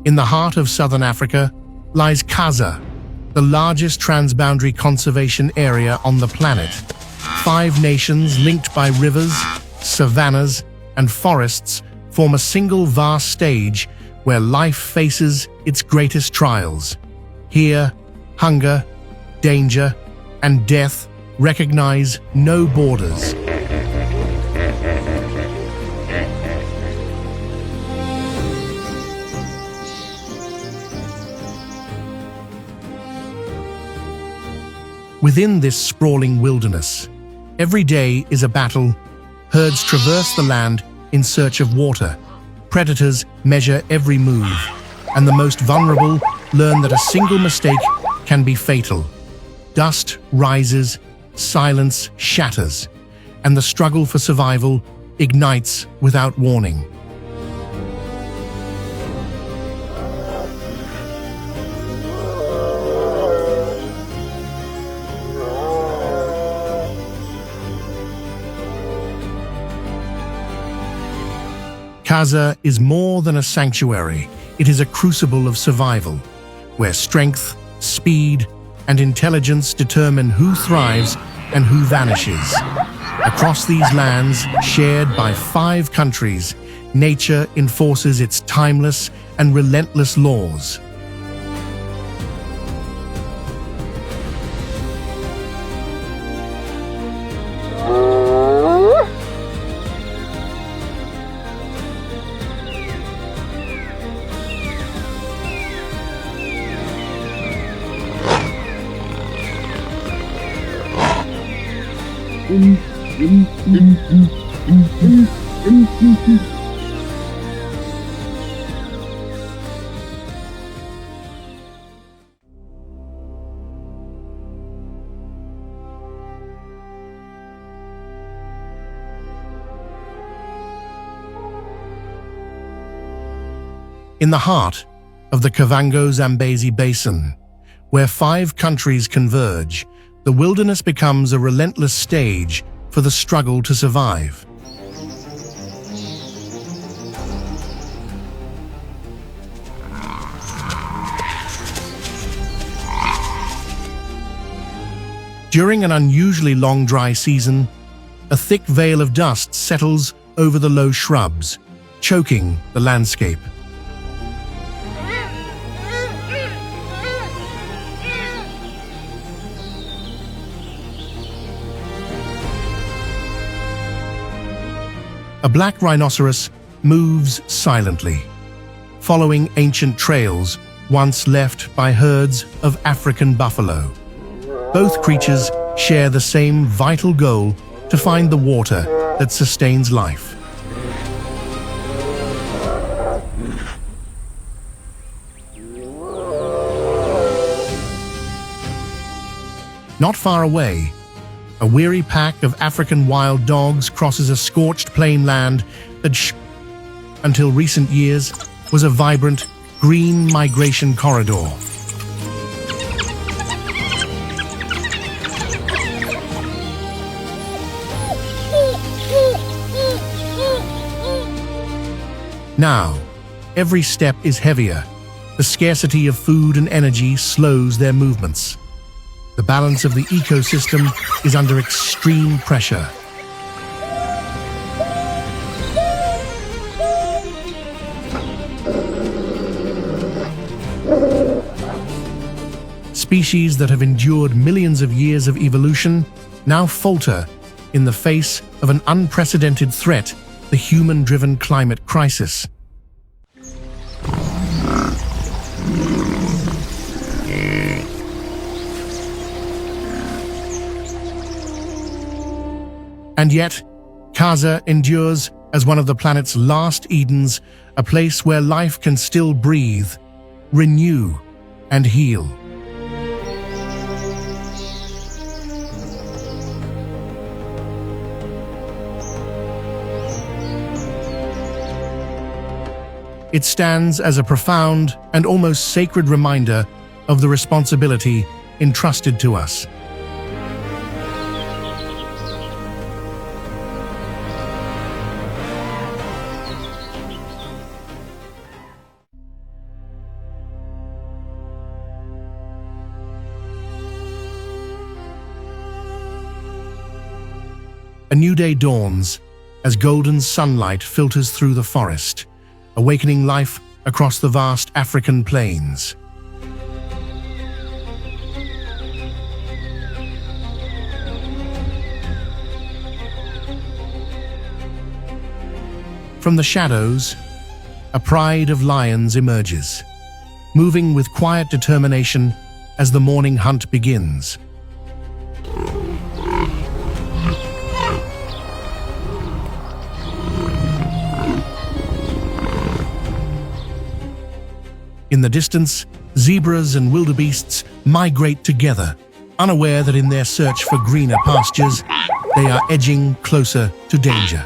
In the heart of southern Africa lies Khaza, the largest transboundary conservation area on the planet. 5 nations linked by rivers, savannas, and forests form a single vast stage where life faces its greatest trials. Here, hunger, danger, and death recognize no borders. Within this sprawling wilderness, every day is a battle. Herds traverse the land in search of water. Predators measure every move, and the most vulnerable learn that a single mistake can be fatal. Dust rises, silence shatters, and the struggle for survival ignites without warning. Khaza is more than a sanctuary. It is a crucible of survival, where strength, speed, and intelligence determine who thrives and who vanishes. Across these lands, shared by 5 countries, nature enforces its timeless and relentless laws. In the heart of the Kavango-Zambezi Basin, where 5 countries converge, the wilderness becomes a relentless stage for the struggle to survive. During an unusually long dry season, a thick veil of dust settles over the low shrubs, choking the landscape. A black rhinoceros moves silently, following ancient trails once left by herds of African buffalo. Both creatures share the same vital goal: to find the water that sustains life. Not far away, a weary pack of African wild dogs crosses a scorched plainland that until recent years was a vibrant green migration corridor. Now, every step is heavier. The scarcity of food and energy slows their movements. The balance of the ecosystem is under extreme pressure. Species that have endured millions of years of evolution now falter in the face of an unprecedented threat: the human-driven climate crisis. And yet, Khaza endures as one of the planet's last Edens, a place where life can still breathe, renew, and heal. It stands as a profound and almost sacred reminder of the responsibility entrusted to us. A new day dawns as golden sunlight filters through the forest, awakening life across the vast African plains. From the shadows, a pride of lions emerges, moving with quiet determination as the morning hunt begins. In the distance, zebras and wildebeests migrate together, unaware that in their search for greener pastures, they are edging closer to danger.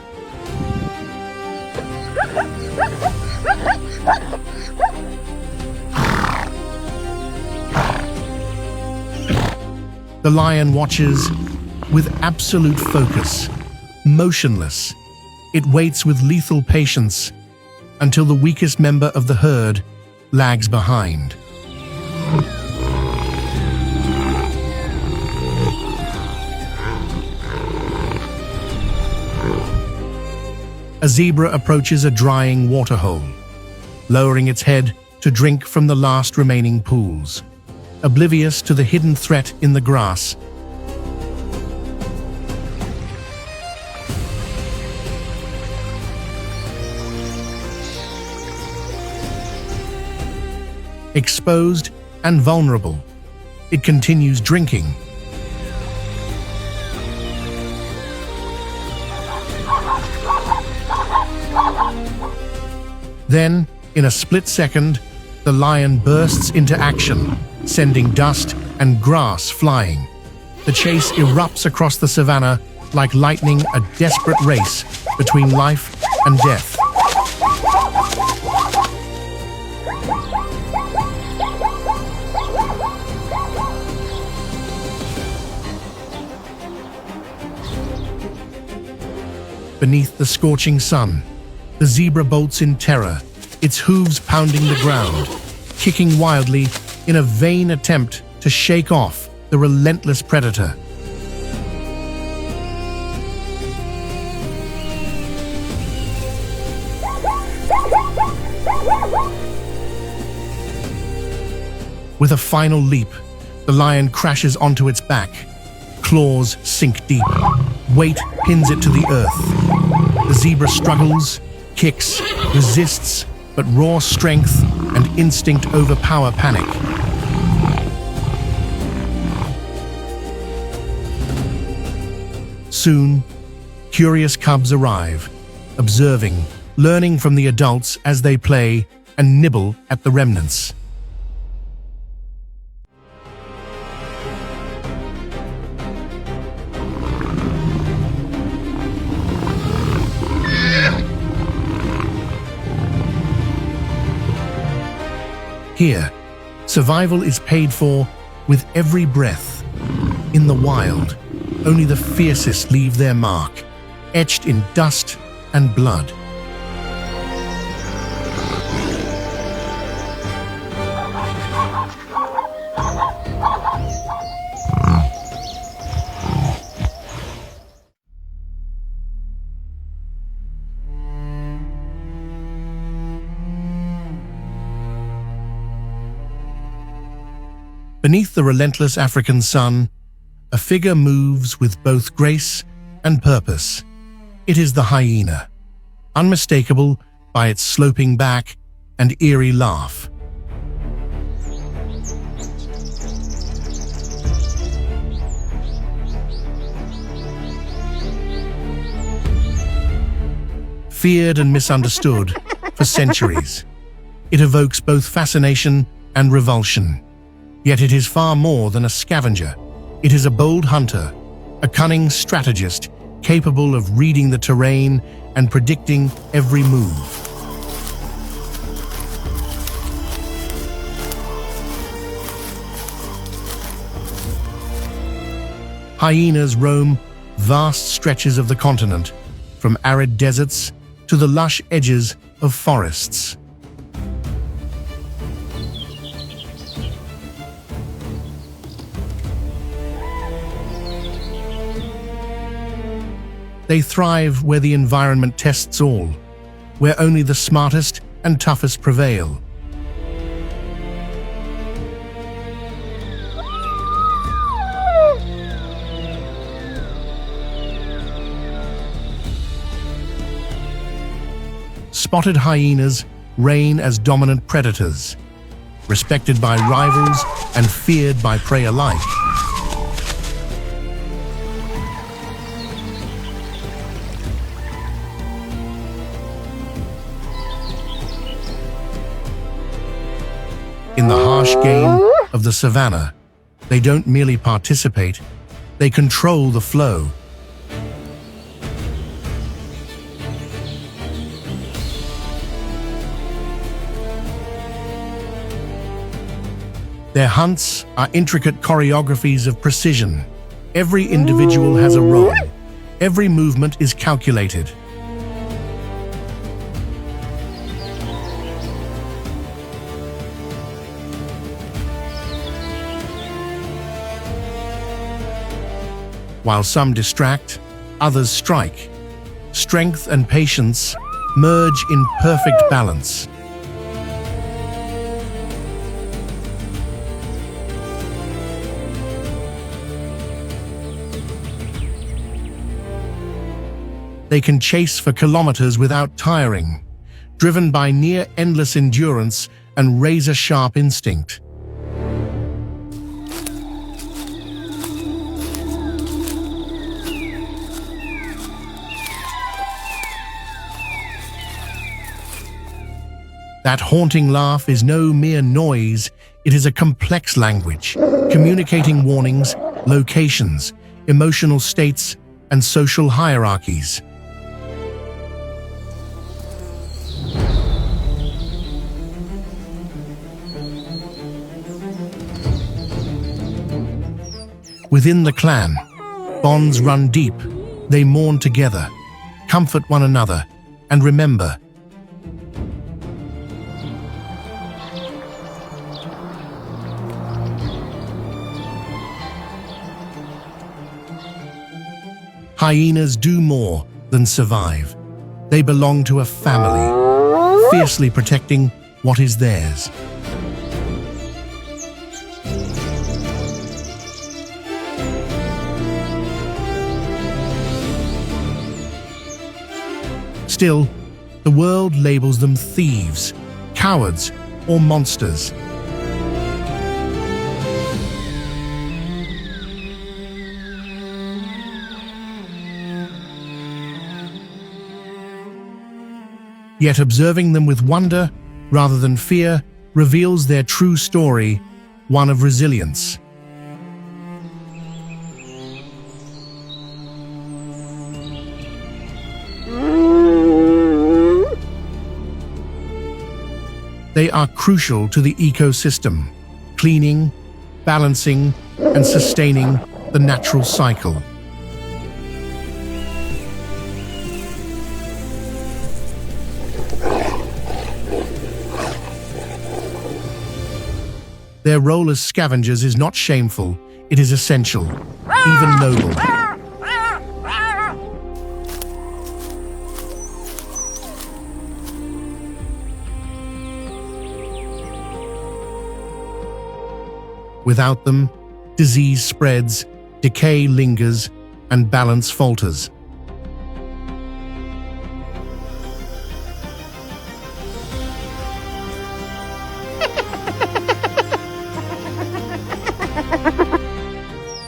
The lion watches with absolute focus, motionless. It waits with lethal patience until the weakest member of the herd lags behind. A zebra approaches a drying waterhole, lowering its head to drink from the last remaining pools, oblivious to the hidden threat in the grass. Exposed and vulnerable, it continues drinking. Then, in a split second, the lion bursts into action, sending dust and grass flying. The chase erupts across the savannah like lightning, a desperate race between life and death. Beneath the scorching sun, the zebra bolts in terror, its hooves pounding the ground, kicking wildly in a vain attempt to shake off the relentless predator. With a final leap, the lion crashes onto its back. Claws sink deep. Weight pins it to the earth. The zebra struggles, kicks, resists, but raw strength and instinct overpower panic. Soon, curious cubs arrive, observing, learning from the adults as they play and nibble at the remnants. Here, survival is paid for with every breath. In the wild, only the fiercest leave their mark, etched in dust and blood. Beneath the relentless African sun, a figure moves with both grace and purpose. It is the hyena, unmistakable by its sloping back and eerie laugh. Feared and misunderstood for centuries, it evokes both fascination and revulsion. Yet it is far more than a scavenger. It is a bold hunter, a cunning strategist capable of reading the terrain and predicting every move. Hyenas roam vast stretches of the continent, from arid deserts to the lush edges of forests. They thrive where the environment tests all, where only the smartest and toughest prevail. Spotted hyenas reign as dominant predators, respected by rivals and feared by prey alike. In the harsh game of the savannah, they don't merely participate, they control the flow. Their hunts are intricate choreographies of precision. Every individual has a role. Every movement is calculated. While some distract, others strike. Strength and patience merge in perfect balance. They can chase for kilometers without tiring, driven by near-endless endurance and razor-sharp instinct. That haunting laugh is no mere noise, it is a complex language, communicating warnings, locations, emotional states, and social hierarchies. Within the clan, bonds run deep. They mourn together, comfort one another, and remember. Hyenas do more than survive. They belong to a family, fiercely protecting what is theirs. Still, the world labels them thieves, cowards, or monsters. Yet observing them with wonder, rather than fear, reveals their true story, one of resilience. They are crucial to the ecosystem, cleaning, balancing, and sustaining the natural cycle. Their role as scavengers is not shameful, it is essential, even noble. Without them, disease spreads, decay lingers, and balance falters.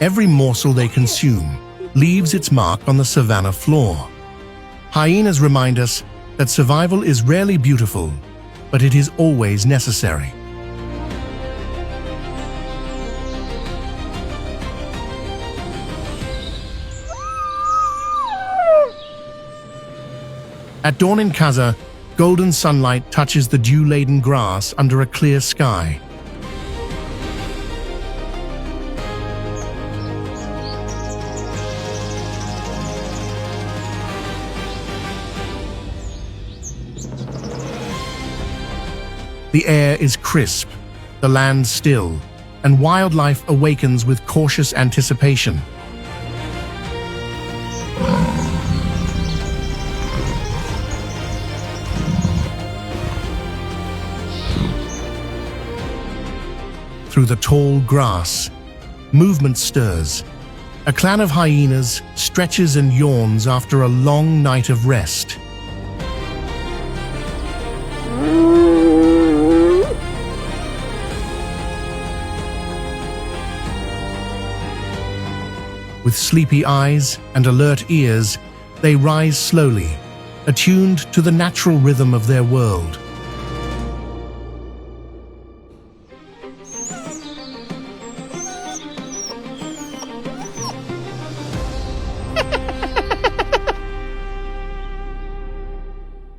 Every morsel they consume leaves its mark on the savanna floor. Hyenas remind us that survival is rarely beautiful, but it is always necessary. At dawn in Kaza, golden sunlight touches the dew-laden grass under a clear sky. The air is crisp, the land still, and wildlife awakens with cautious anticipation. through the tall grass. Movement stirs. A clan of hyenas stretches and yawns after a long night of rest. With sleepy eyes and alert ears, they rise slowly, attuned to the natural rhythm of their world.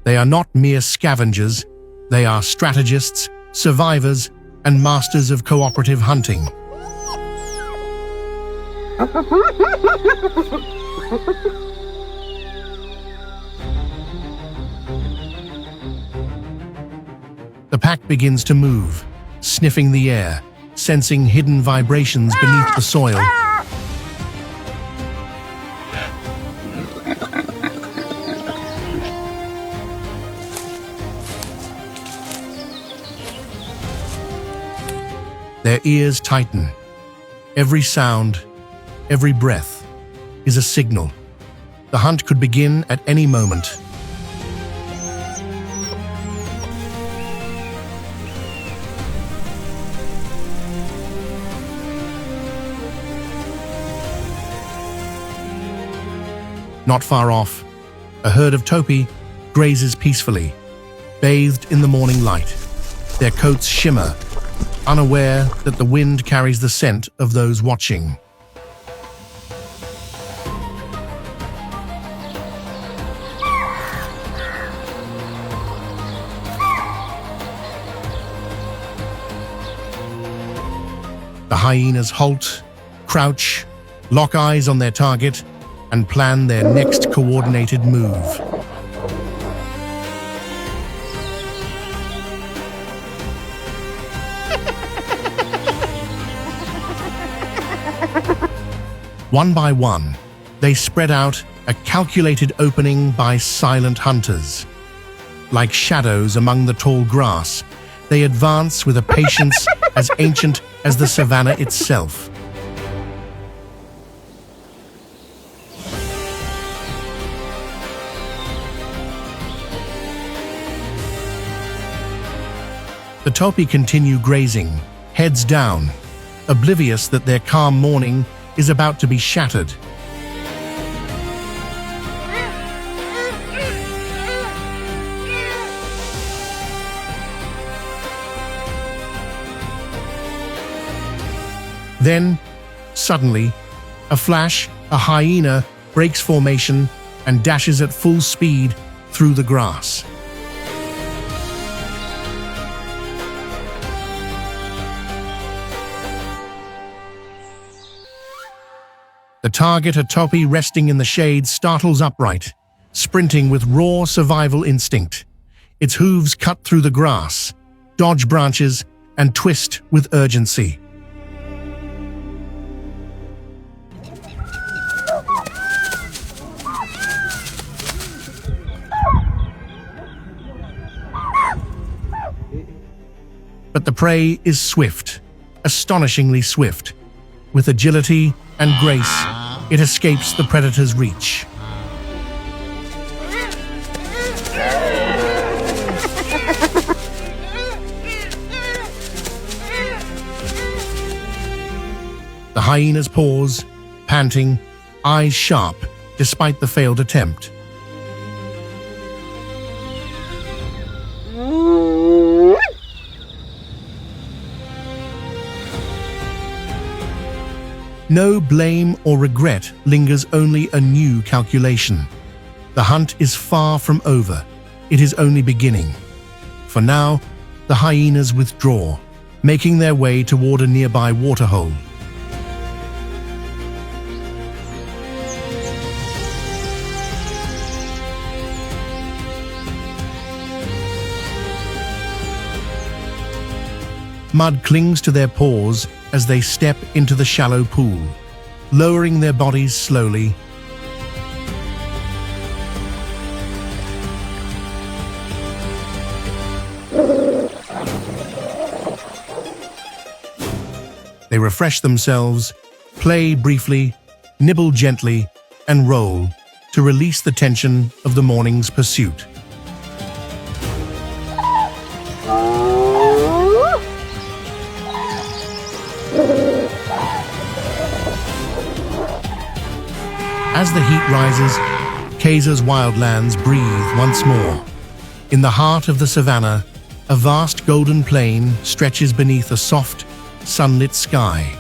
They are not mere scavengers, they are strategists, survivors, and masters of cooperative hunting. The pack begins to move, sniffing the air, sensing hidden vibrations beneath the soil. Their ears tighten. Every sound, every breath, is a signal. The hunt could begin at any moment. Not far off, a herd of topi grazes peacefully, bathed in the morning light. Their coats shimmer, unaware that the wind carries the scent of those watching. The hyenas halt, crouch, lock eyes on their target, and plan their next coordinated move. One by one, they spread out, a calculated opening by silent hunters. Like shadows among the tall grass, they advance with a patience as ancient as the savannah itself. The topi continue grazing, heads down, oblivious that their calm morning is about to be shattered. Then, suddenly, a flash, a hyena breaks formation and dashes at full speed through the grass. The target, a topi resting in the shade, startles upright, sprinting with raw survival instinct. Its hooves cut through the grass, dodge branches, and twist with urgency. But the prey is swift, astonishingly swift. With agility and grace, it escapes the predator's reach. The hyenas pause, panting, eyes sharp, despite the failed attempt. No blame or regret lingers, only a new calculation. The hunt is far from over. It is only beginning. For now, the hyenas withdraw, making their way toward a nearby waterhole. Mud clings to their paws as they step into the shallow pool, lowering their bodies slowly. They refresh themselves, play briefly, nibble gently, and roll to release the tension of the morning's pursuit. As the heat rises, Kaiser's wildlands breathe once more. In the heart of the savannah, a vast golden plain stretches beneath a soft, sunlit sky.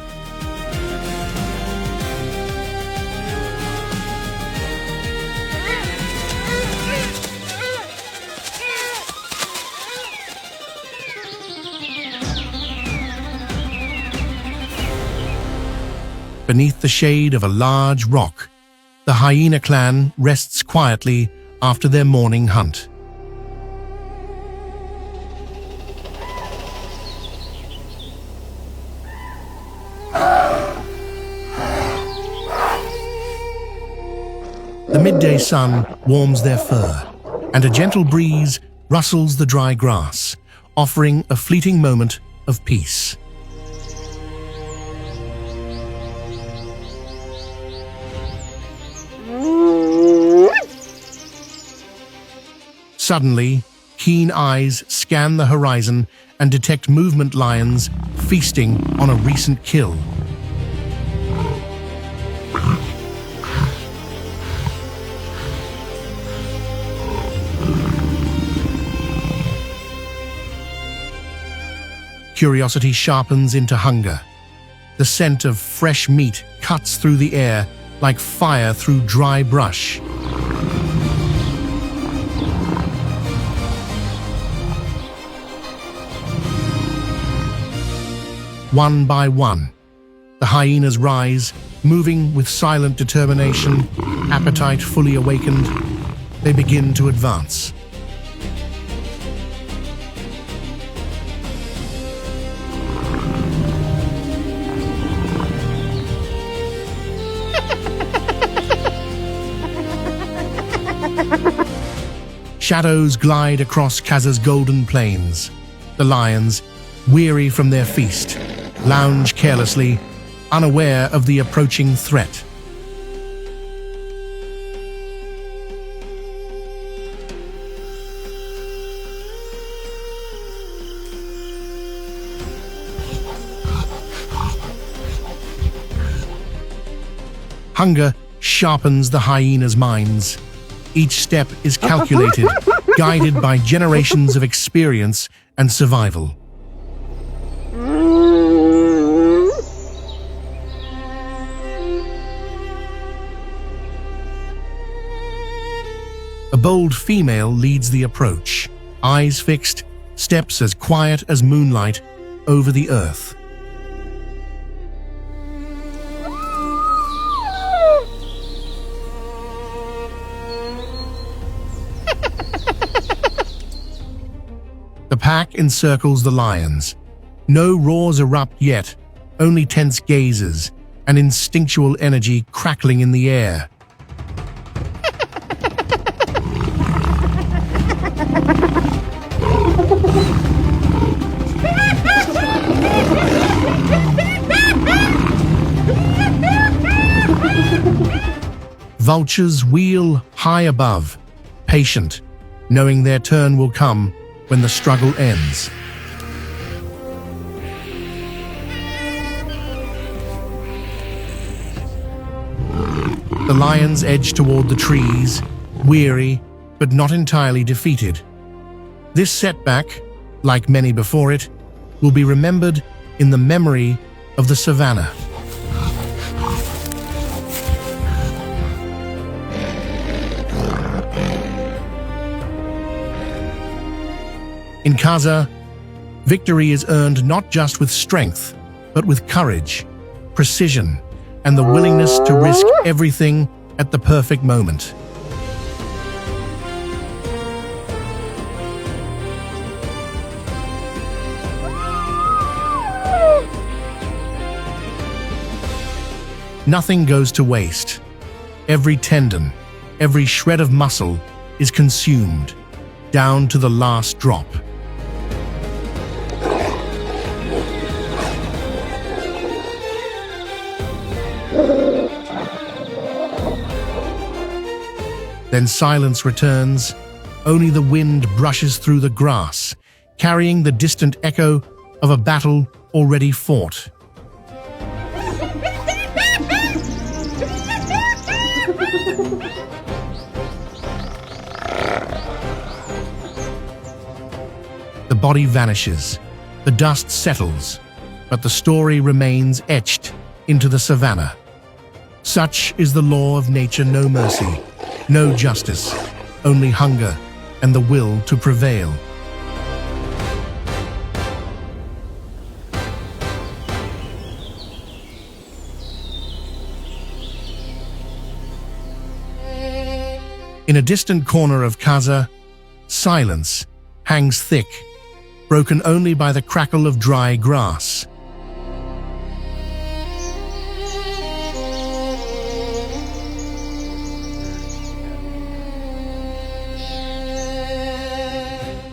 Beneath the shade of a large rock, the hyena clan rests quietly after their morning hunt. The midday sun warms their fur, and a gentle breeze rustles the dry grass, offering a fleeting moment of peace. Suddenly, keen eyes scan the horizon and detect movement lions feasting on a recent kill. Curiosity sharpens into hunger. The scent of fresh meat cuts through the air like fire through dry brush. One by one, the hyenas rise, moving with silent determination, appetite fully awakened. They begin to advance. Shadows glide across Kaz's golden plains. The lions, weary from their feast, lounge carelessly, unaware of the approaching threat. Hunger sharpens the hyenas' minds. Each step is calculated, guided by generations of experience and survival. A bold female leads the approach, eyes fixed, steps as quiet as moonlight over the earth. The pack encircles the lions. No roars erupt yet, only tense gazes, and instinctual energy crackling in the air. Vultures wheel high above, patient, knowing their turn will come when the struggle ends. The lions edge toward the trees, weary but not entirely defeated. This setback, like many before it, will be remembered in the memory of the savannah. In Kaza, victory is earned not just with strength, but with courage, precision, and the willingness to risk everything at the perfect moment. Nothing goes to waste. Every tendon, every shred of muscle is consumed, down to the last drop. Then silence returns. Only the wind brushes through the grass, carrying the distant echo of a battle already fought. The body vanishes, the dust settles, but the story remains etched into the savannah. Such is the law of nature: no mercy, no justice, only hunger and the will to prevail. In a distant corner of Kaza, silence hangs thick, broken only by the crackle of dry grass.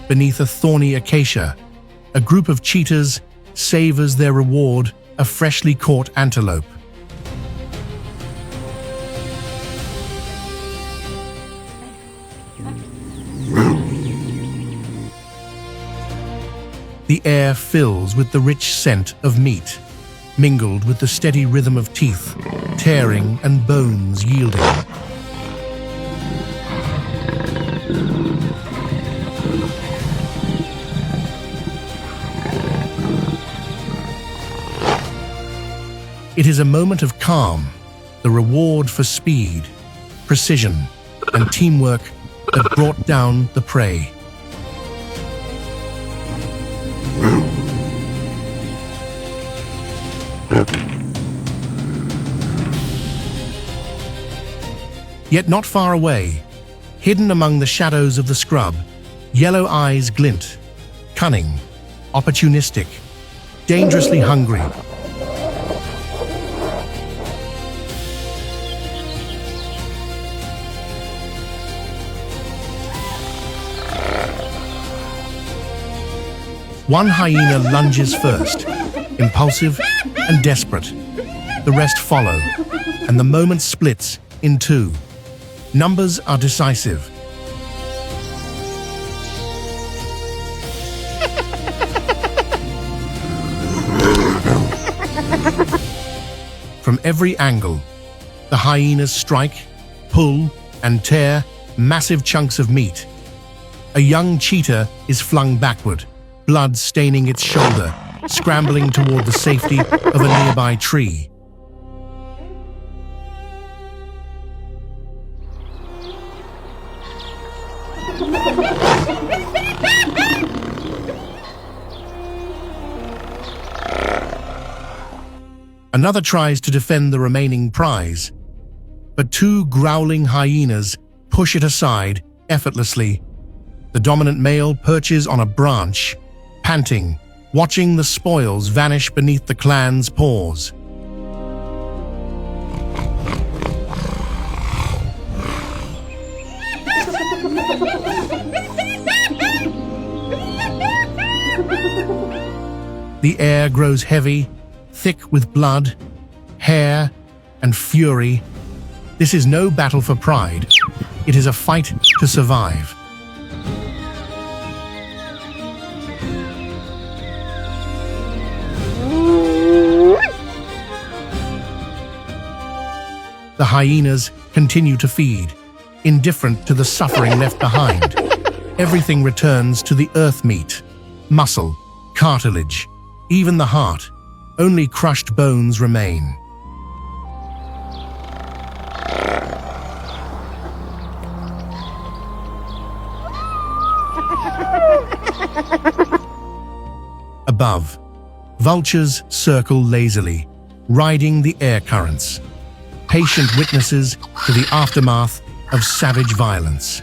Beneath a thorny acacia, a group of cheetahs savors their reward, a freshly caught antelope. The air fills with the rich scent of meat, mingled with the steady rhythm of teeth, tearing and bones yielding. It is a moment of calm, the reward for speed, precision, and teamwork that brought down the prey. Yet not far away, hidden among the shadows of the scrub, yellow eyes glint, cunning, opportunistic, dangerously hungry. One hyena lunges first, impulsive and desperate. The rest follow, and the moment splits in two. Numbers are decisive. From every angle, the hyenas strike, pull, and tear massive chunks of meat. A young cheetah is flung backward, blood staining its shoulder, scrambling toward the safety of a nearby tree. Another tries to defend the remaining prize, but two growling hyenas push it aside effortlessly. The dominant male perches on a branch, panting, watching the spoils vanish beneath the clan's paws. The air grows heavy, thick with blood, hair, and fury. This is no battle for pride. It is a fight to survive. The hyenas continue to feed, indifferent to the suffering left behind. Everything returns to the earth meat, muscle, cartilage, even the heart. Only crushed bones remain. Above, vultures circle lazily, riding the air currents, patient witnesses to the aftermath of savage violence.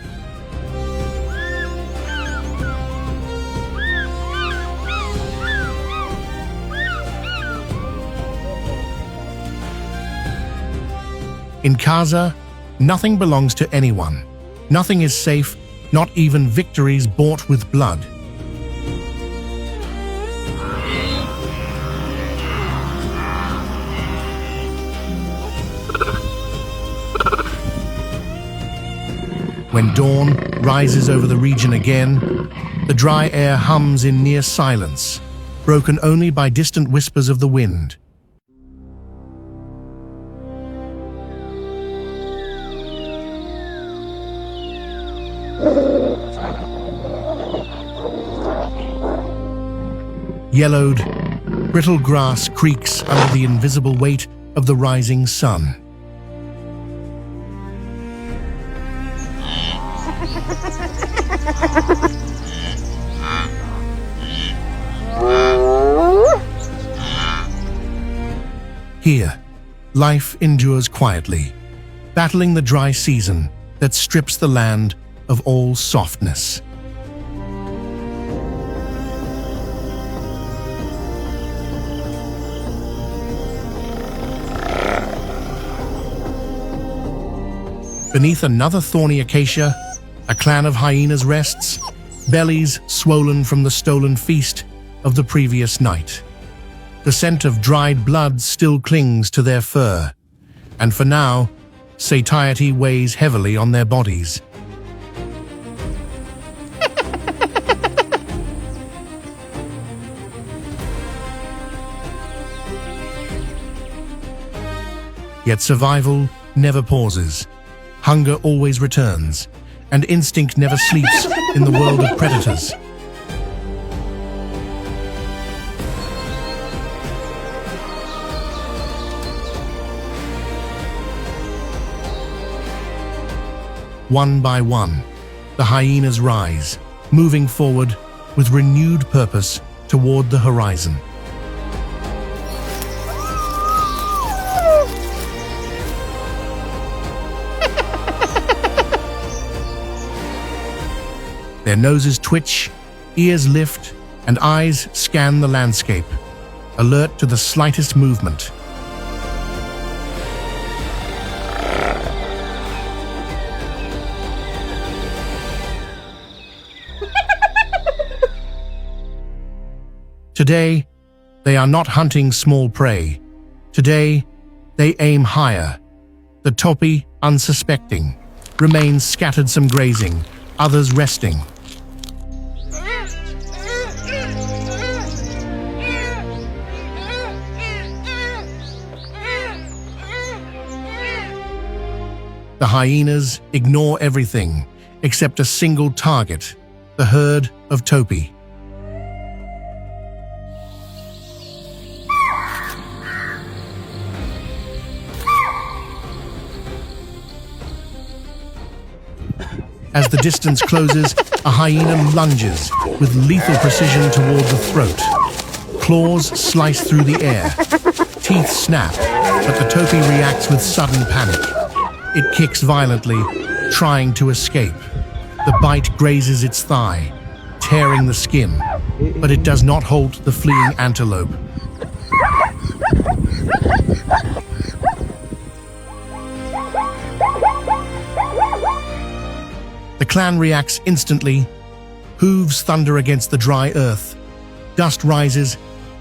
In Kaza, nothing belongs to anyone. Nothing is safe, not even victories bought with blood. When dawn rises over the region again, the dry air hums in near silence, broken only by distant whispers of the wind. Yellowed, brittle grass creaks under the invisible weight of the rising sun. Here, life endures quietly, battling the dry season that strips the land of all softness. Beneath another thorny acacia, a clan of hyenas rests, bellies swollen from the stolen feast of the previous night. The scent of dried blood still clings to their fur, and for now, satiety weighs heavily on their bodies. Yet survival never pauses. Hunger always returns, and instinct never sleeps in the world of predators. One by one, the hyenas rise, moving forward with renewed purpose toward the horizon. Their noses twitch, ears lift, and eyes scan the landscape, alert to the slightest movement. Today, they are not hunting small prey. Today, they aim higher. The topi, unsuspecting, remains scattered, some grazing, others resting. The hyenas ignore everything except a single target, the herd of topi. As the distance closes, a hyena lunges with lethal precision toward the throat. Claws slice through the air. Teeth snap, but the topi reacts with sudden panic. It kicks violently, trying to escape. The bite grazes its thigh, tearing the skin, but it does not halt the fleeing antelope. The clan reacts instantly. Hooves thunder against the dry earth. Dust rises,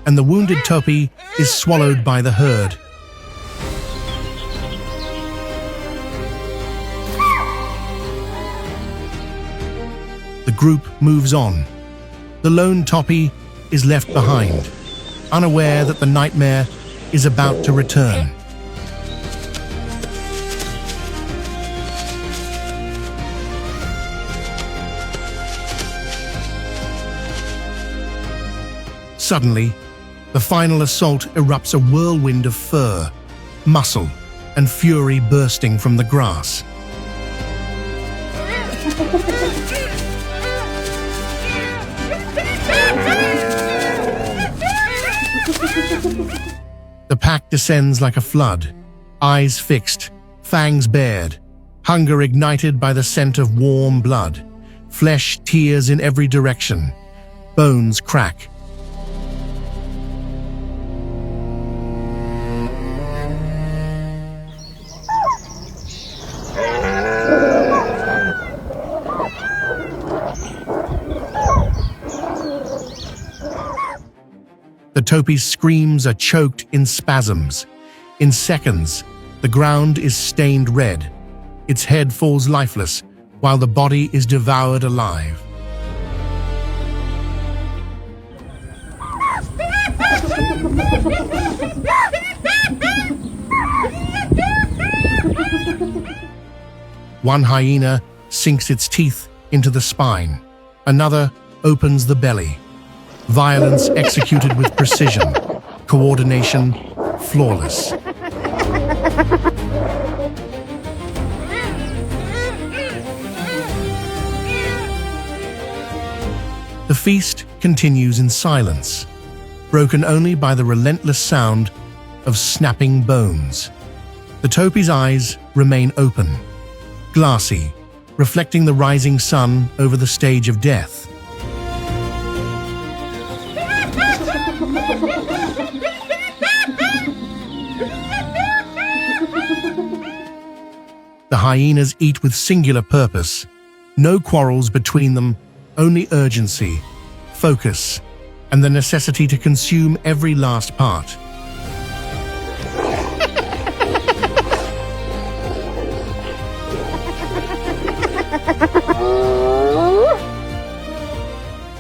and the wounded topi is swallowed by the herd. The group moves on. The lone topi is left behind, unaware that the nightmare is about to return. Suddenly, the final assault erupts, a whirlwind of fur, muscle, and fury bursting from the grass. The pack descends like a flood, eyes fixed, fangs bared, hunger ignited by the scent of warm blood. Flesh tears in every direction, bones crack. The topi's screams are choked in spasms. In seconds, the ground is stained red. Its head falls lifeless, while the body is devoured alive. One hyena sinks its teeth into the spine. Another opens the belly. Violence executed with precision. Coordination flawless. The feast continues in silence, broken only by the relentless sound of snapping bones. The topi's eyes remain open, glassy, reflecting the rising sun over the stage of death. The hyenas eat with singular purpose. No quarrels between them, only urgency, focus, and the necessity to consume every last part.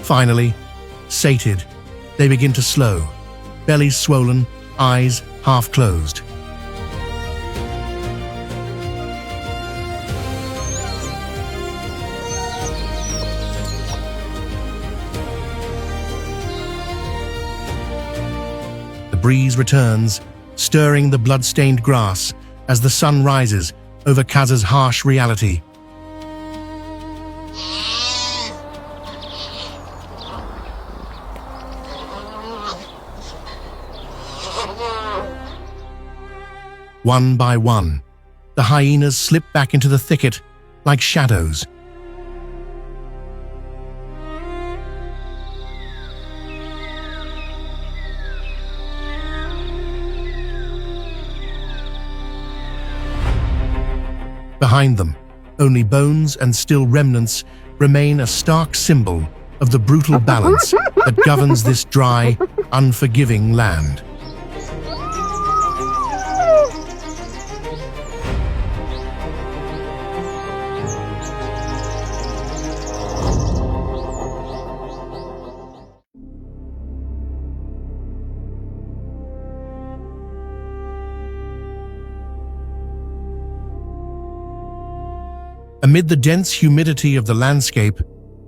Finally, sated, they begin to slow, bellies swollen, eyes half closed. The breeze returns, stirring the blood-stained grass as the sun rises over Kaza's harsh reality. One by one, the hyenas slip back into the thicket like shadows. Behind them, only bones and still remnants remain, a stark symbol of the brutal balance that governs this dry, unforgiving land. Amid the dense humidity of the landscape,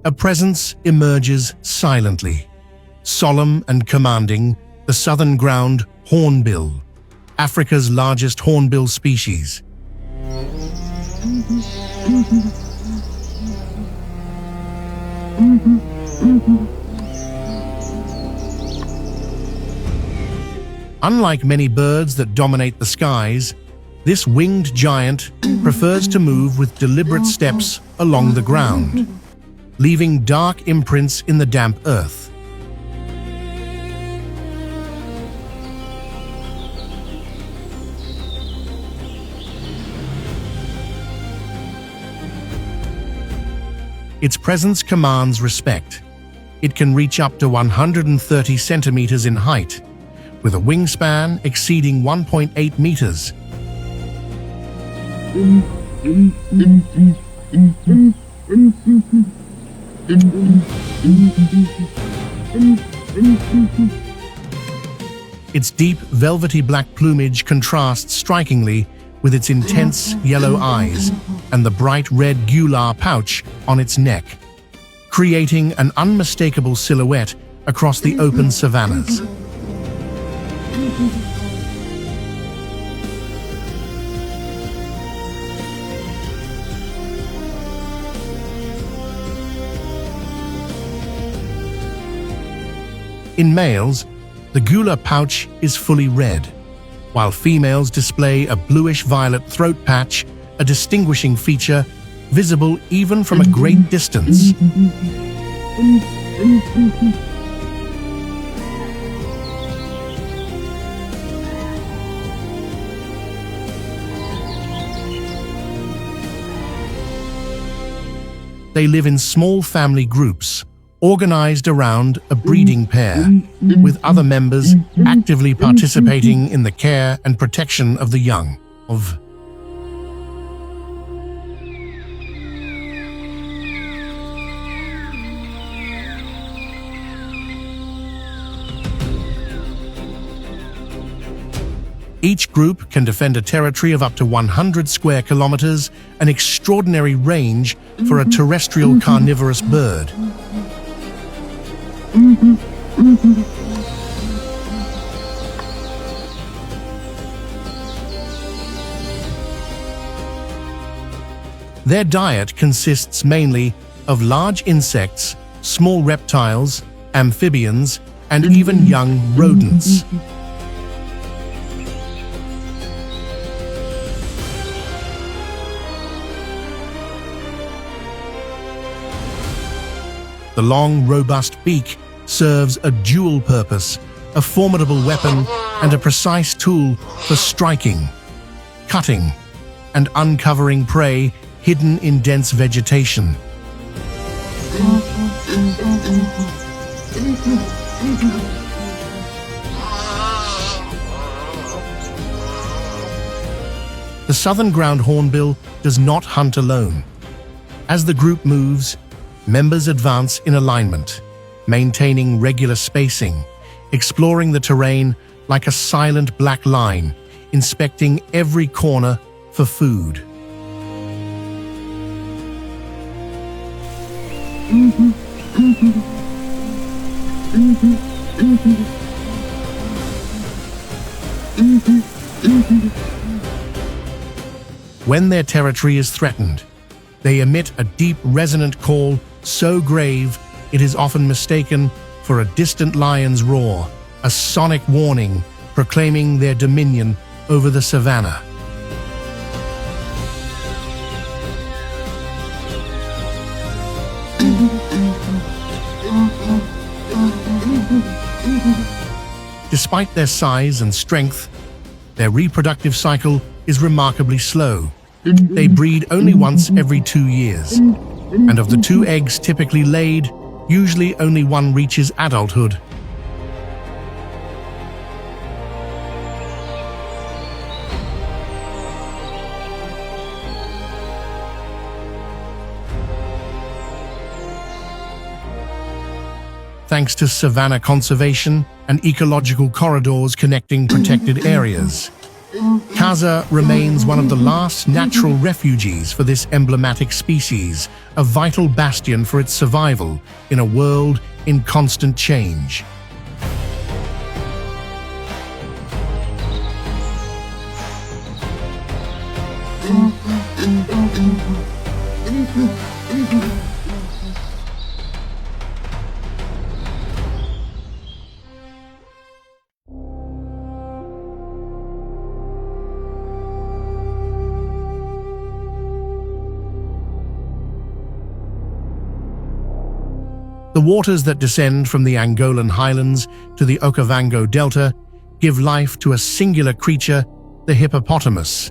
a presence emerges silently. Solemn and commanding, the southern ground hornbill, Africa's largest hornbill species. Unlike many birds that dominate the skies, this winged giant prefers to move with deliberate steps along the ground, leaving dark imprints in the damp earth. Its presence commands respect. It can reach up to 130 centimeters in height, with a wingspan exceeding 1.8 meters. Its deep, velvety black plumage contrasts strikingly with its intense yellow eyes and the bright red gular pouch on its neck, creating an unmistakable silhouette across the open savannas. In males, the gular pouch is fully red, while females display a bluish-violet throat patch, a distinguishing feature visible even from a great distance. They live in small family groups, organized around a breeding pair, with other members actively participating in the care and protection of the young. Each group can defend a territory of up to 100 square kilometers, an extraordinary range for a terrestrial carnivorous bird. Their diet consists mainly of large insects, small reptiles, amphibians, and even young rodents. The long, robust beak serves a dual purpose, a formidable weapon and a precise tool for striking, cutting, and uncovering prey hidden in dense vegetation. The southern ground hornbill does not hunt alone. As the group moves, members advance in alignment, maintaining regular spacing, exploring the terrain like a silent black line, inspecting every corner for food. When their territory is threatened, they emit a deep resonant call so grave it is often mistaken for a distant lion's roar, a sonic warning proclaiming their dominion over the savanna. Despite their size and strength, their reproductive cycle is remarkably slow. They breed only once every 2 years, and of the 2 eggs typically laid, usually only one reaches adulthood. Thanks to savanna conservation and ecological corridors connecting protected areas, Kasa remains one of the last natural refuges for this emblematic species, a vital bastion for its survival in a world in constant change. The waters that descend from the Angolan highlands to the Okavango Delta give life to a singular creature, the hippopotamus.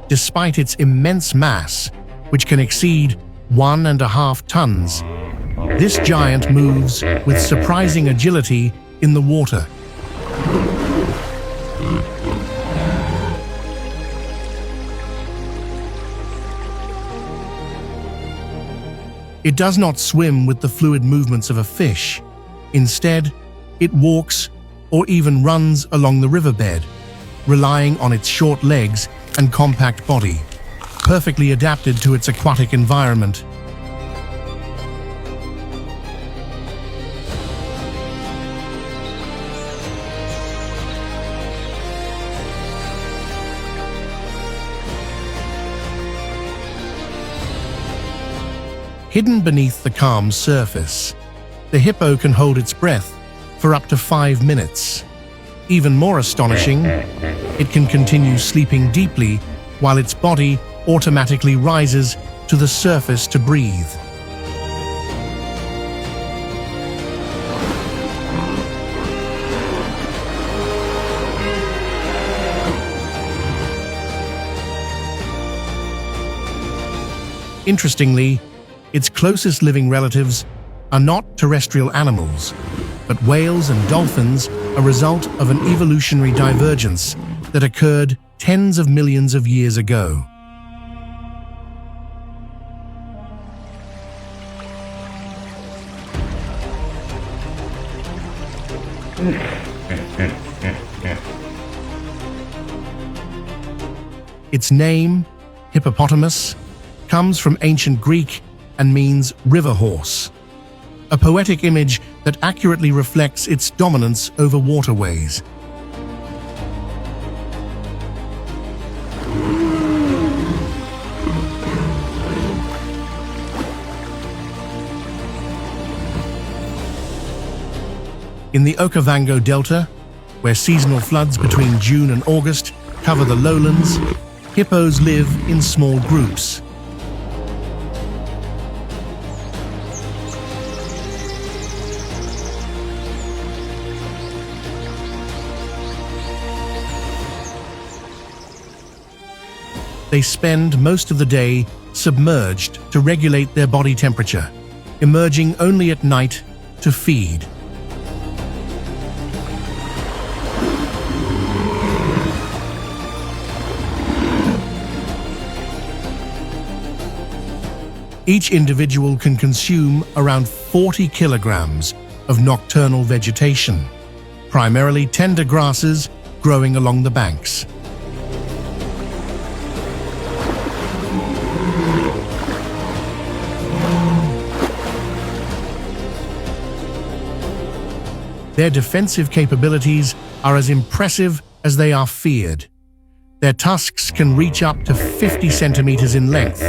Despite its immense mass, which can exceed 1.5 tons, this giant moves with surprising agility in the water. It does not swim with the fluid movements of a fish. Instead, it walks or even runs along the riverbed, relying on its short legs and compact body, perfectly adapted to its aquatic environment. Hidden beneath the calm surface, the hippo can hold its breath for up to 5 minutes. Even more astonishing, it can continue sleeping deeply while its body automatically rises to the surface to breathe. Interestingly, its closest living relatives are not terrestrial animals, but whales and dolphins, a result of an evolutionary divergence that occurred tens of millions of years ago. Its name, hippopotamus, comes from ancient Greek and means river horse, a poetic image that accurately reflects its dominance over waterways. In the Okavango Delta, where seasonal floods between June and August cover the lowlands, hippos live in small groups. They spend most of the day submerged to regulate their body temperature, emerging only at night to feed. Each individual can consume around 40 kilograms of nocturnal vegetation, primarily tender grasses growing along the banks. Their defensive capabilities are as impressive as they are feared. Their tusks can reach up to 50 centimeters in length,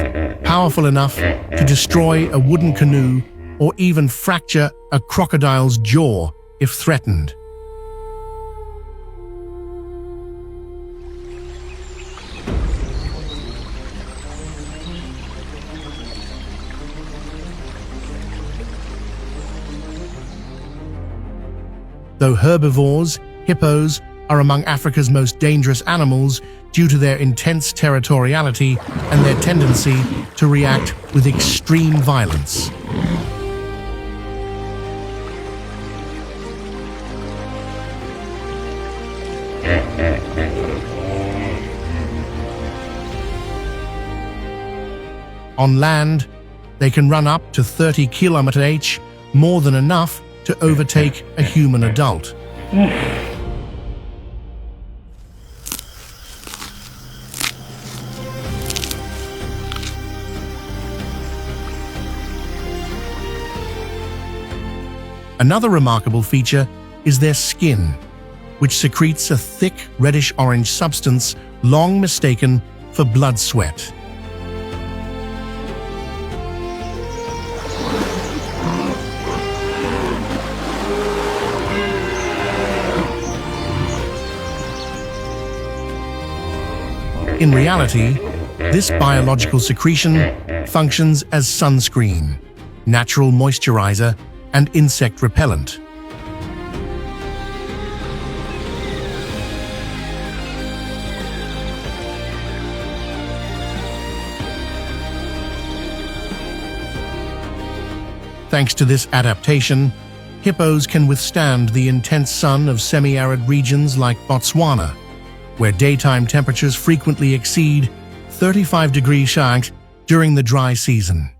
powerful enough to destroy a wooden canoe or even fracture a crocodile's jaw if threatened. Though herbivores, hippos are among Africa's most dangerous animals due to their intense territoriality and their tendency to react with extreme violence. On land, they can run up to 30 km/h, more than enough to overtake a human adult. Another remarkable feature is their skin, which secretes a thick reddish-orange substance long mistaken for blood sweat. In reality, this biological secretion functions as sunscreen, natural moisturizer, and insect repellent. Thanks to this adaptation, hippos can withstand the intense sun of semi-arid regions like Botswana, where daytime temperatures frequently exceed 35 degrees Celsius during the dry season.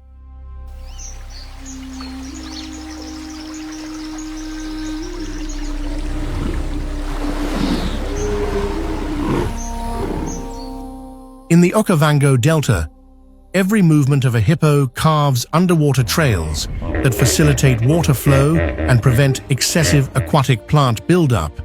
In the Okavango Delta, every movement of a hippo carves underwater trails that facilitate water flow and prevent excessive aquatic plant buildup.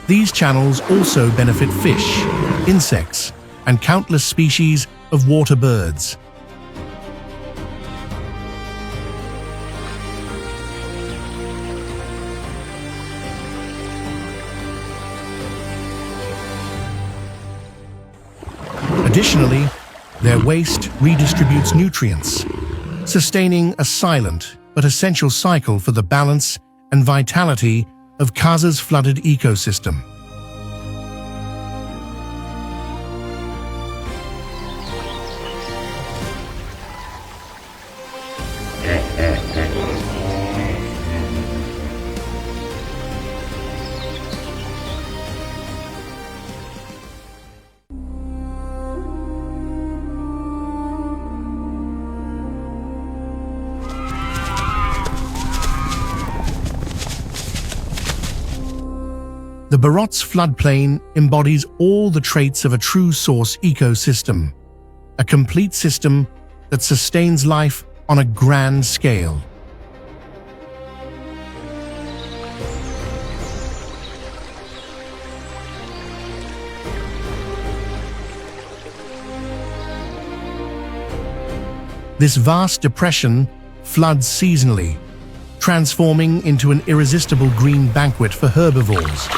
These channels also benefit fish, insects, and countless species of water birds. Additionally, their waste redistributes nutrients, sustaining a silent but essential cycle for the balance and vitality of Kaza's flooded ecosystem. Barot's floodplain embodies all the traits of a true source ecosystem, a complete system that sustains life on a grand scale. This vast depression floods seasonally, transforming into an irresistible green banquet for herbivores.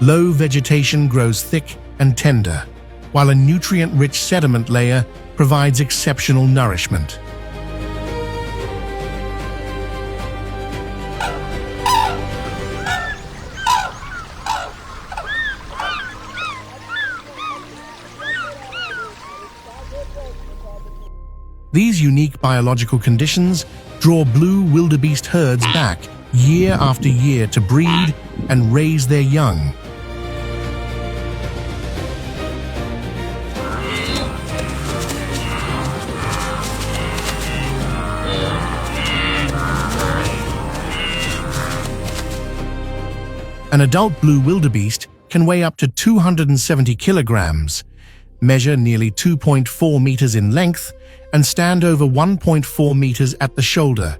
Low vegetation grows thick and tender, while a nutrient-rich sediment layer provides exceptional nourishment. These unique biological conditions draw blue wildebeest herds back year after year to breed and raise their young. An adult blue wildebeest can weigh up to 270 kilograms, measure nearly 2.4 meters in length, and stand over 1.4 meters at the shoulder.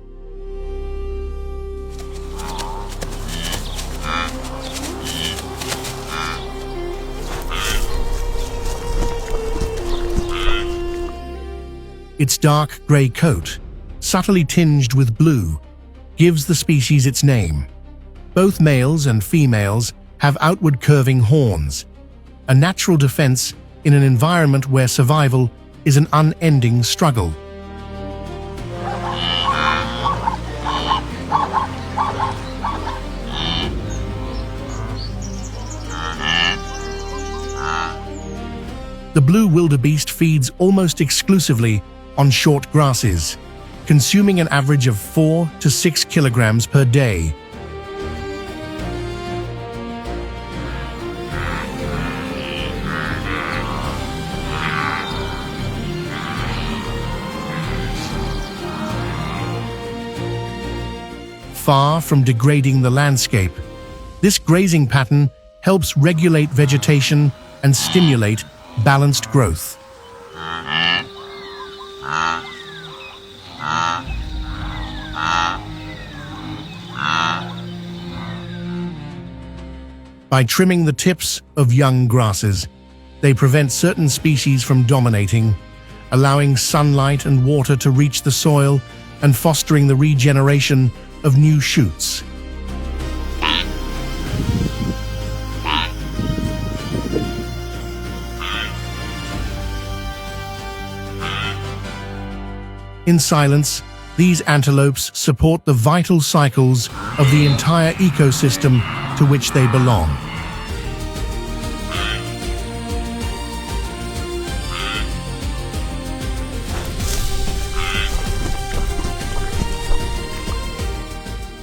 Its dark grey coat, subtly tinged with blue, gives the species its name. Both males and females have outward curving horns, a natural defense in an environment where survival is an unending struggle. The blue wildebeest feeds almost exclusively on short grasses, consuming an average of 4 to 6 kilograms per day. Far from degrading the landscape, this grazing pattern helps regulate vegetation and stimulate balanced growth. By trimming the tips of young grasses, they prevent certain species from dominating, allowing sunlight and water to reach the soil and fostering the regeneration of new shoots. In silence, these antelopes support the vital cycles of the entire ecosystem to which they belong.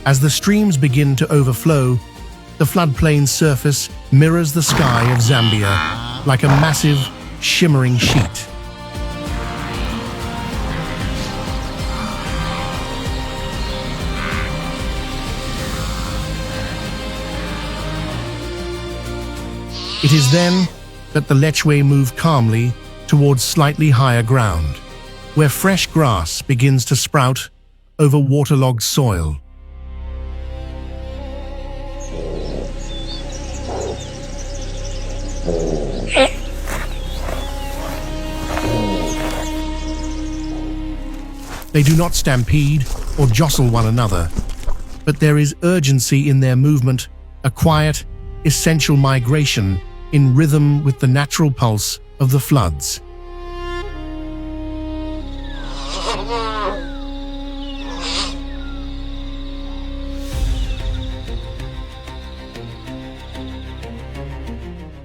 As the streams begin to overflow, the floodplain's surface mirrors the sky of Zambia like a massive, shimmering sheet. It is then that the Lechwe move calmly towards slightly higher ground, where fresh grass begins to sprout over waterlogged soil. They do not stampede or jostle one another, but there is urgency in their movement, a quiet, essential migration in rhythm with the natural pulse of the floods.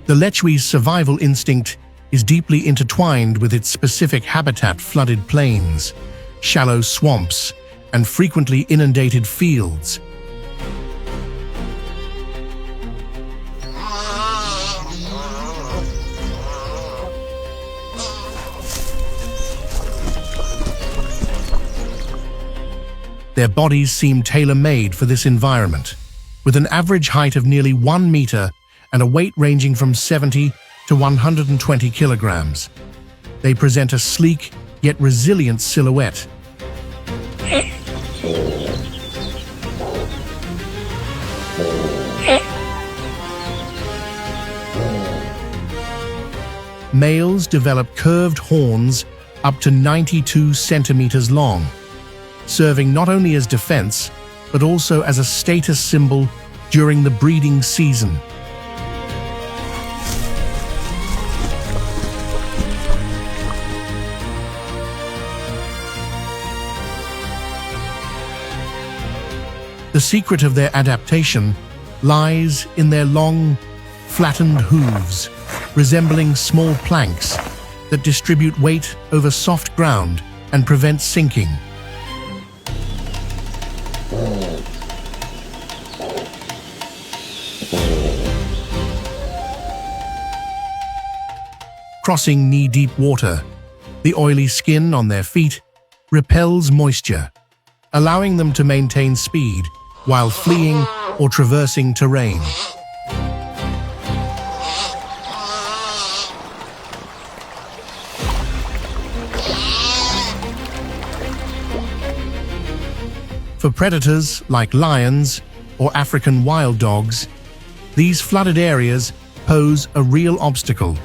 The Lechwe's survival instinct is deeply intertwined with its specific habitat: flooded plains, shallow swamps, and frequently inundated fields. Their bodies seem tailor-made for this environment, with an average height of nearly 1 meter and a weight ranging from 70 to 120 kilograms. They present a sleek yet resilient silhouette. Males develop curved horns up to 92 centimeters long, serving not only as defense, but also as a status symbol during the breeding season. The secret of their adaptation lies in their long, flattened hooves, resembling small planks that distribute weight over soft ground and prevent sinking. Crossing knee-deep water, the oily skin on their feet repels moisture, allowing them to maintain speed while fleeing or traversing terrain. For predators like lions or African wild dogs, these flooded areas pose a real obstacle.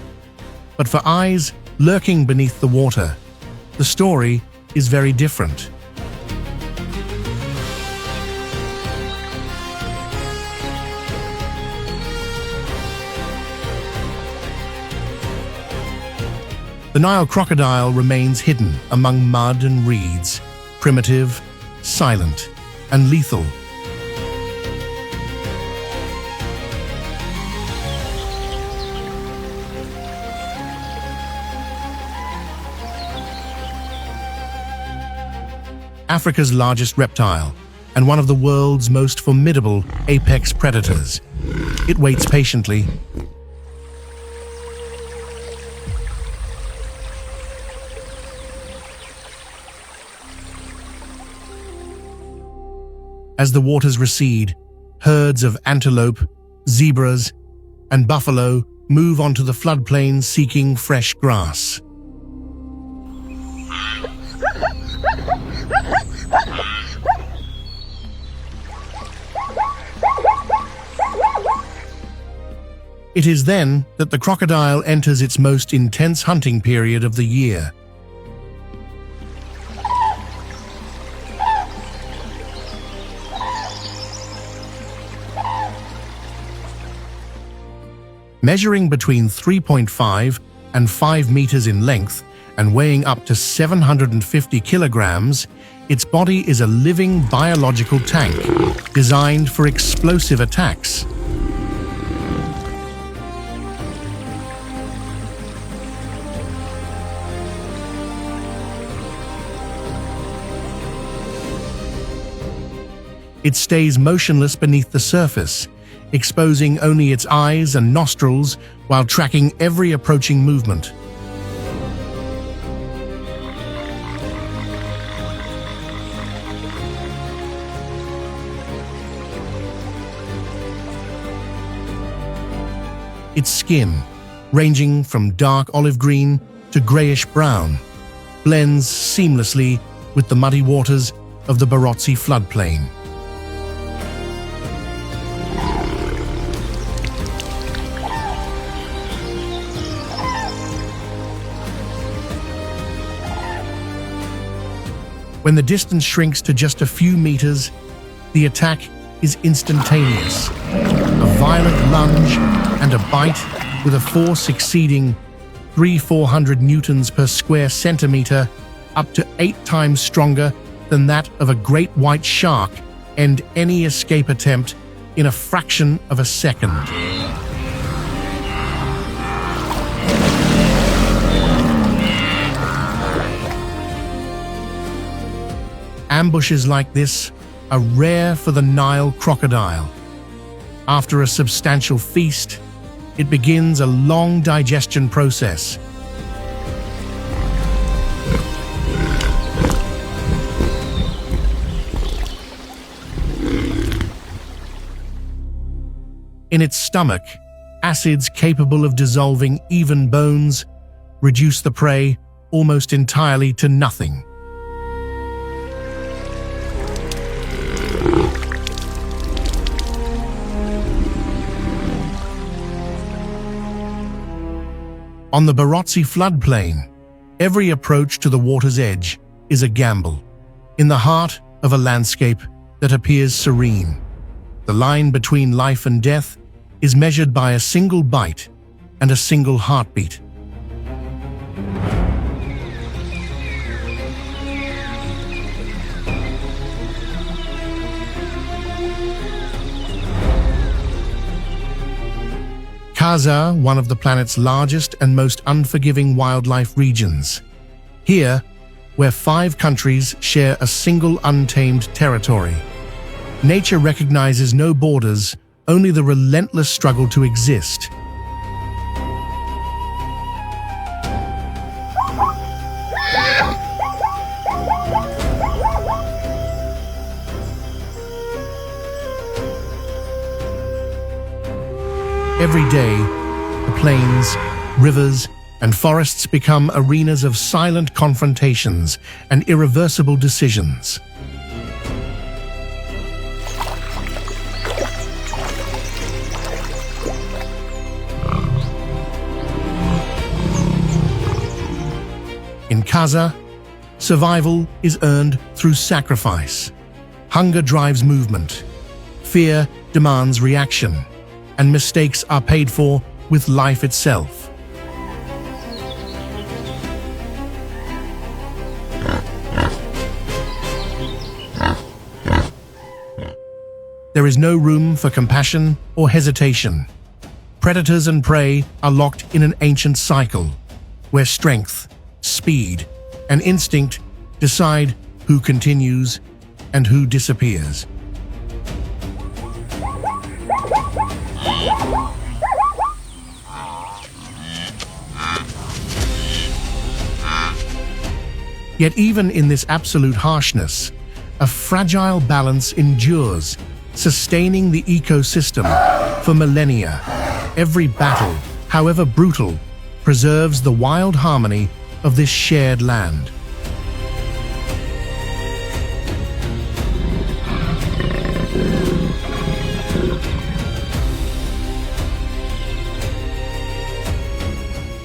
But for eyes lurking beneath the water, the story is very different. The Nile crocodile remains hidden among mud and reeds, primitive, silent, and lethal. Africa's largest reptile, and one of the world's most formidable apex predators. It waits patiently, as the waters recede. Herds of antelope, zebras, and buffalo move onto the floodplain seeking fresh grass. It is then that the crocodile enters its most intense hunting period of the year. Measuring between 3.5 and 5 meters in length and weighing up to 750 kilograms, its body is a living biological tank designed for explosive attacks. It stays motionless beneath the surface, exposing only its eyes and nostrils while tracking every approaching movement. Its skin, ranging from dark olive green to grayish brown, blends seamlessly with the muddy waters of the Barotse floodplain. When the distance shrinks to just a few meters, the attack is instantaneous. A violent lunge and a bite with a force exceeding 300-400 newtons per square centimeter, up to 8 times stronger than that of a great white shark, end any escape attempt in a fraction of a second. Ambushes like this are rare for the Nile crocodile. After a substantial feast, it begins a long digestion process. In its stomach, acids capable of dissolving even bones reduce the prey almost entirely to nothing. On the Barotse floodplain, every approach to the water's edge is a gamble, in the heart of a landscape that appears serene. The line between life and death is measured by a single bite and a single heartbeat. Kaza, one of the planet's largest and most unforgiving wildlife regions. Here, where 5 countries share a single untamed territory. Nature recognizes no borders, only the relentless struggle to exist. Every day, the plains, rivers, and forests become arenas of silent confrontations and irreversible decisions. In Kaza, survival is earned through sacrifice. Hunger drives movement. Fear demands reaction. And mistakes are paid for with life itself. There is no room for compassion or hesitation. Predators and prey are locked in an ancient cycle, where strength, speed, and instinct decide who continues and who disappears. Yet even in this absolute harshness, a fragile balance endures, sustaining the ecosystem for millennia. Every battle, however brutal, preserves the wild harmony of this shared land.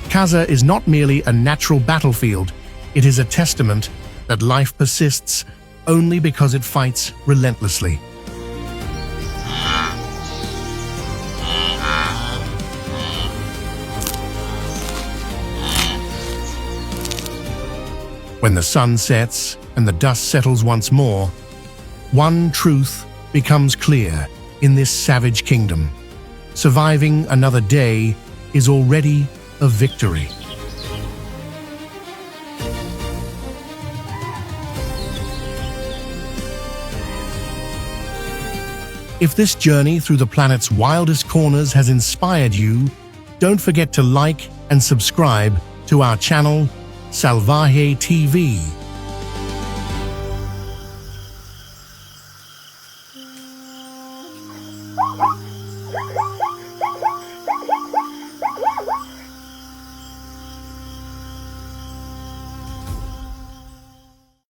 Kaza is not merely a natural battlefield, it is a testament that life persists only because it fights relentlessly. When the sun sets and the dust settles once more, one truth becomes clear in this savage kingdom. Surviving another day is already a victory. If this journey through the planet's wildest corners has inspired you, don't forget to like and subscribe to our channel, Salvaje TV.